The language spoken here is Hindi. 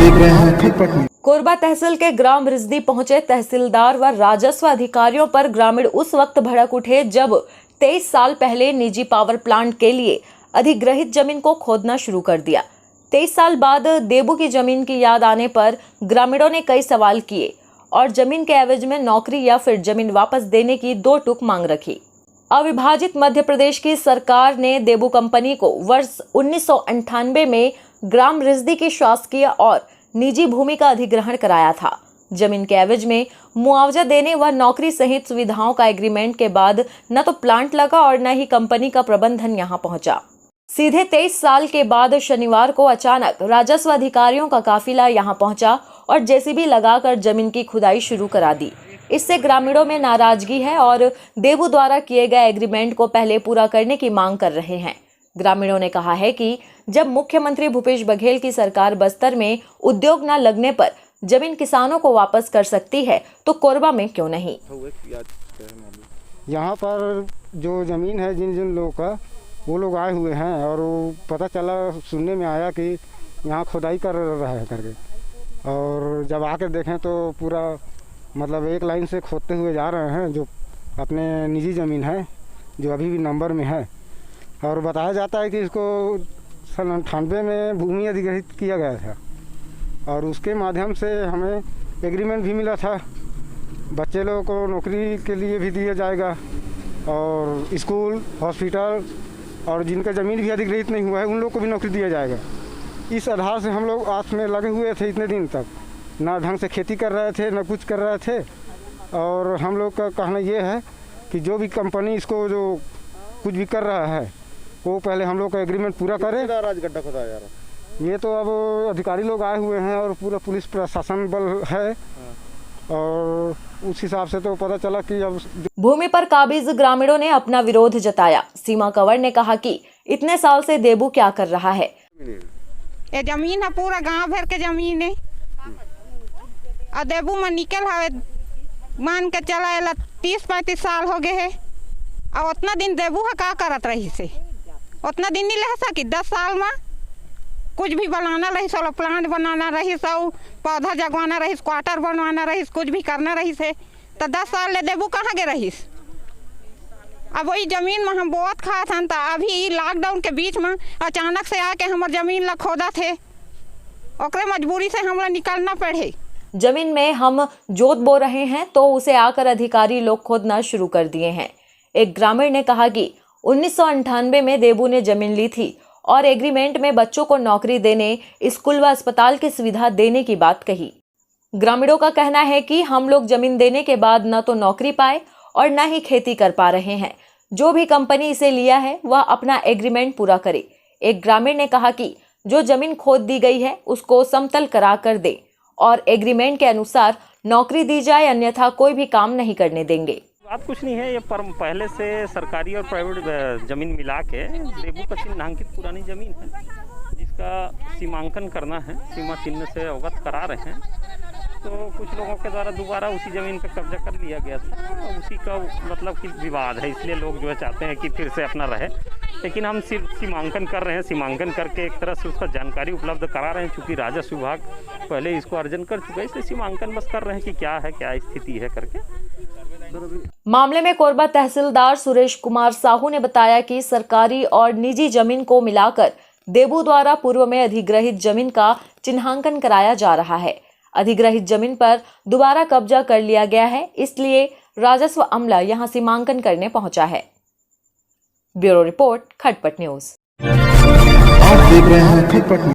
देख रहे हैं खटपट न्यूज। कोरबा तहसील के ग्राम रिजदी पहुंचे तहसीलदार व राजस्व अधिकारियों पर ग्रामीण उस वक्त भड़क उठे जब 23 साल पहले निजी पावर प्लांट के लिए अधिग्रहित जमीन को खोदना शुरू कर दिया। 23 साल बाद देबू की जमीन की याद आने पर ग्रामीणों ने कई सवाल किए और जमीन के एवज में नौकरी या फिर जमीन वापस देने की दो टूक मांग रखी। अविभाजित मध्य प्रदेश की सरकार ने देबू कंपनी को वर्ष 1998 में ग्राम रिजदी की शासकीय और निजी भूमि का अधिग्रहण कराया था। जमीन के एवज में मुआवजा देने व नौकरी सहित सुविधाओं का एग्रीमेंट के बाद न तो प्लांट लगा और न ही कंपनी का प्रबंधन यहां पहुंचा। सीधे 23 साल के बाद शनिवार को अचानक राजस्व अधिकारियों का काफिला यहां पहुंचा और जेसीबी लगाकर जमीन की खुदाई शुरू करा दी। इससे ग्रामीणों में नाराजगी है और देबू द्वारा किए गए एग्रीमेंट को पहले पूरा करने की मांग कर रहे हैं। ग्रामीणों ने कहा है कि जब मुख्यमंत्री भूपेश बघेल की सरकार बस्तर में उद्योग न लगने पर जमीन किसानों को वापस कर सकती है तो कोरबा में क्यों नहीं। यहाँ पर जो ज़मीन है जिन जिन लोगों का वो लोग आए हुए हैं और वो पता चला सुनने में आया कि यहाँ खुदाई कर रहा है करके, और जब आकर देखें तो पूरा मतलब एक लाइन से खोदते हुए जा रहे हैं जो अपने निजी ज़मीन है जो अभी भी नंबर में है। और बताया जाता है कि इसको सन 98 में भूमि अधिग्रहित किया गया था और उसके माध्यम से हमें एग्रीमेंट भी मिला था। बच्चे लोगों को नौकरी के लिए भी दिया जाएगा और स्कूल, हॉस्पिटल और जिनका ज़मीन भी अधिग्रहित नहीं हुआ है उन लोग को भी नौकरी दिया जाएगा। इस आधार से हम लोग आस में लगे हुए थे इतने दिन तक, ना ढंग से खेती कर रहे थे ना कुछ कर रहे थे। और हम लोग का कहना ये है कि जो भी कंपनी इसको जो कुछ भी कर रहा है वो पहले हम लोग का एग्रीमेंट पूरा करे। आज गड्ढा खुदा जा रहा, ये तो अब अधिकारी लोग आए हुए हैं और पूरा पुलिस प्रशासन बल है और उस हिसाब से तो पता चला कि अब भूमि पर काबिज ग्रामीणों ने अपना विरोध जताया। सीमा कंवर ने कहा कि इतने साल से देबू क्या कर रहा है। ये जमीन है पूरा गांव भर के जमीन है और देबू में निकल है मान के चला 30-35 साल हो गए है और उतना दिन देबू है का करत रही से उतना दिन नहीं रह सकी। 10 साल में कुछ भी बनाना रही, सोलर प्लांट बनाना रही, सब पौधा जगवाना रही, क्वार्टर बनवाना रही, कुछ भी करना रही से तो 10 साल ले देबू कहाँ गए रही। अब वही जमीन में हम बोत खा था तो अभी लॉकडाउन के बीच में अचानक से आके हमारे जमीन ला खोदा थे, ओकरे मजबूरी से हमरा निकलना पड़े। जमीन में हम जोत बो रहे हैं तो उसे आकर अधिकारी लोग खोदना शुरू कर दिए हैं। एक ग्रामीण ने कहा कि 1998 में देबू ने जमीन ली थी और एग्रीमेंट में बच्चों को नौकरी देने, स्कूल व अस्पताल की सुविधा देने की बात कही। ग्रामीणों का कहना है कि हम लोग जमीन देने के बाद न तो नौकरी पाए और न ही खेती कर पा रहे हैं। जो भी कंपनी इसे लिया है वह अपना एग्रीमेंट पूरा करे। एक ग्रामीण ने कहा कि जो जमीन खोद दी गई है उसको समतल करा कर दे और एग्रीमेंट के अनुसार नौकरी दी जाए, अन्यथा कोई भी काम नहीं करने देंगे। बात कुछ नहीं है, ये पहले से सरकारी और प्राइवेट जमीन मिला के देबू का चिन्हांकित पुरानी जमीन है जिसका सीमांकन करना है, सीमा चिन्ह से अवगत करा रहे हैं। तो कुछ लोगों के द्वारा दोबारा उसी ज़मीन पर कब्जा कर लिया गया था, उसी का मतलब कि विवाद है, इसलिए लोग जो है चाहते हैं कि फिर से अपना रहे। लेकिन हम सिर्फ सीमांकन कर रहे हैं, सीमांकन करके एक तरह से उसका जानकारी उपलब्ध करा रहे हैं। चूँकि राजस्व विभाग पहले इसको अर्जन कर चुका है, इसलिए सीमांकन बस कर रहे हैं कि क्या है, क्या स्थिति है करके। मामले में कोरबा तहसीलदार सुरेश कुमार साहू ने बताया कि सरकारी और निजी जमीन को मिलाकर देबू द्वारा पूर्व में अधिग्रहित जमीन का चिन्हांकन कराया जा रहा है। अधिग्रहित जमीन पर दोबारा कब्जा कर लिया गया है, इसलिए राजस्व अमला यहां सीमांकन करने पहुंचा है। ब्यूरो रिपोर्ट, खटपट न्यूज। आप देख रहे हैं खटपट न्यूज।